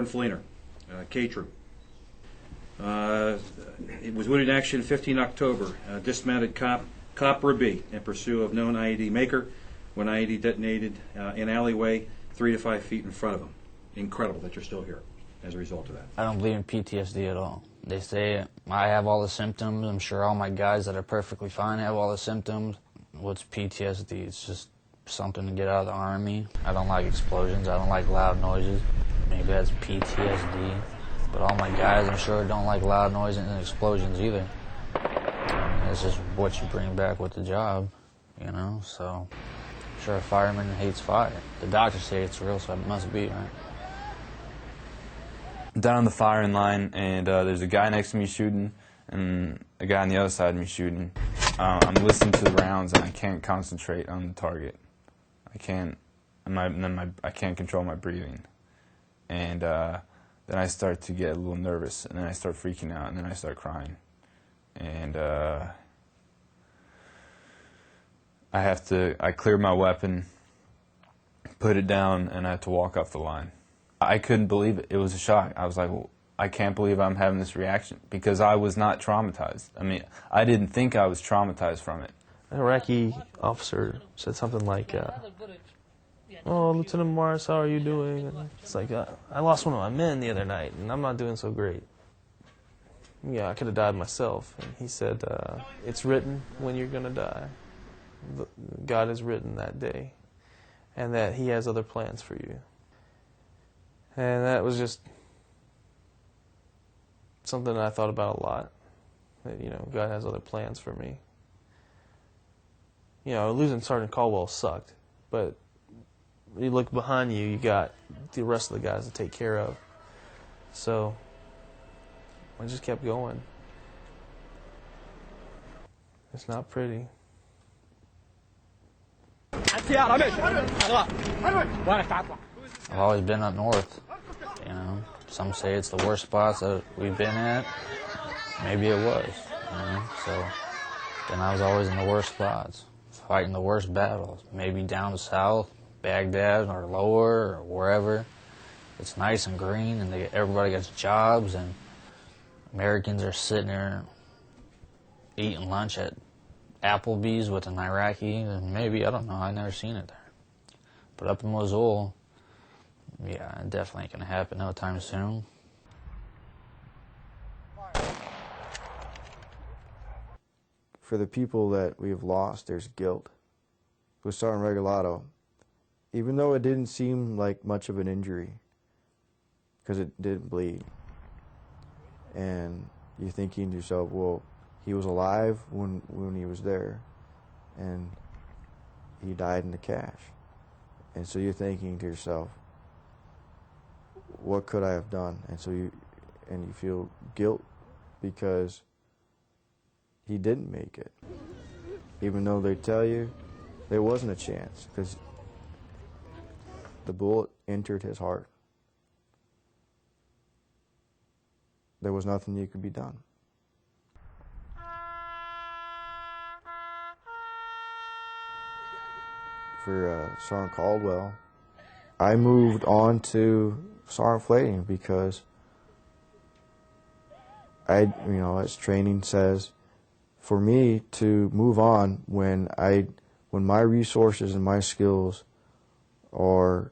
Sergeant Fleener, K Troop. It was wounded in action 15 October. Dismounted Copper B in pursuit of known IED maker when IED detonated in alleyway 3 to 5 feet in front of him. Incredible that you're still here as a result of that. I don't believe in PTSD at all. They say I have all the symptoms. I'm sure all my guys that are perfectly fine have all the symptoms. What's PTSD? It's just something to get out of the Army. I don't like explosions. I don't like loud noises. Maybe that's PTSD. But all my guys, I'm sure, don't like loud noises and explosions either. It's just what you bring back with the job, you know? So, I'm sure a fireman hates fire. The doctors say it's real, so it must be, right? Down on the firing line, and there's a guy next to me shooting, and a guy on the other side of me shooting. I'm listening to the rounds, and I can't concentrate on the target. I can't control my breathing, and then I start to get a little nervous, and then I start freaking out, and then I start crying, and I clear my weapon, put it down, and I have to walk off the line. I couldn't believe it. It was a shock. I was like, well, I can't believe I'm having this reaction, because I was not traumatized. I mean, I didn't think I was traumatized from it. An Iraqi officer said something like, "Oh, Lieutenant Morris, how are you doing?" And it's like, I lost one of my men the other night, and I'm not doing so great. Yeah, I could have died myself. And he said, it's written when you're going to die. God has written that day, and that He has other plans for you. And that was just something that I thought about a lot. That, you know, God has other plans for me. You know, losing Sergeant Caldwell sucked, but you look behind you, you got the rest of the guys to take care of. So I just kept going. It's not pretty. I've always been up north, you know. Some say it's the worst spots that we've been at. Maybe it was, you know. So then I was always in the worst spots, fighting the worst battles. Maybe down south, Baghdad or lower or wherever. It's nice and green, and everybody gets jobs, and Americans are sitting there eating lunch at Applebee's with an Iraqi, and maybe, I don't know, I've never seen it there. But up in Mosul, yeah, it definitely ain't gonna happen no time soon. For the people that we have lost, there's guilt. With Sergeant Regalado, even though it didn't seem like much of an injury, because it didn't bleed, and you're thinking to yourself, well, he was alive when he was there, and he died in the cache. And so you're thinking to yourself, what could I have done? And so you feel guilt because he didn't make it, even though they tell you there wasn't a chance, because the bullet entered his heart. There was nothing that could be done. For Sergeant Caldwell, I moved on to Sergeant Flaying because as training says, for me to move on when my resources and my skills will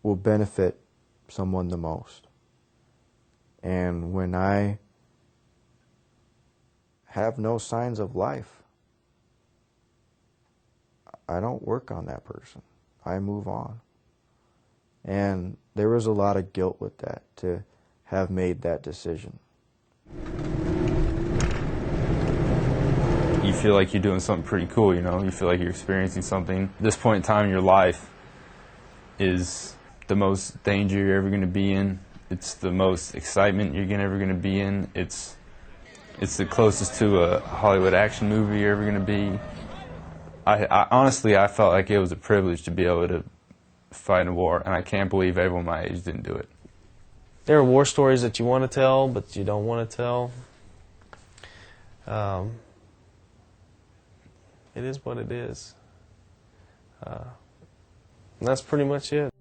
benefit someone the most. And when I have no signs of life, I don't work on that person. I move on. And there was a lot of guilt with that, to have made that decision. You feel like you're doing something pretty cool, you know? You feel like you're experiencing something. This point in time in your life is the most danger you're ever going to be in. It's the most excitement you're ever going to be in. It's the closest to a Hollywood action movie you're ever going to be. I honestly, I felt like it was a privilege to be able to fight in a war, and I can't believe everyone my age didn't do it. There are war stories that you want to tell, but you don't want to tell. It is what it is. And that's pretty much it.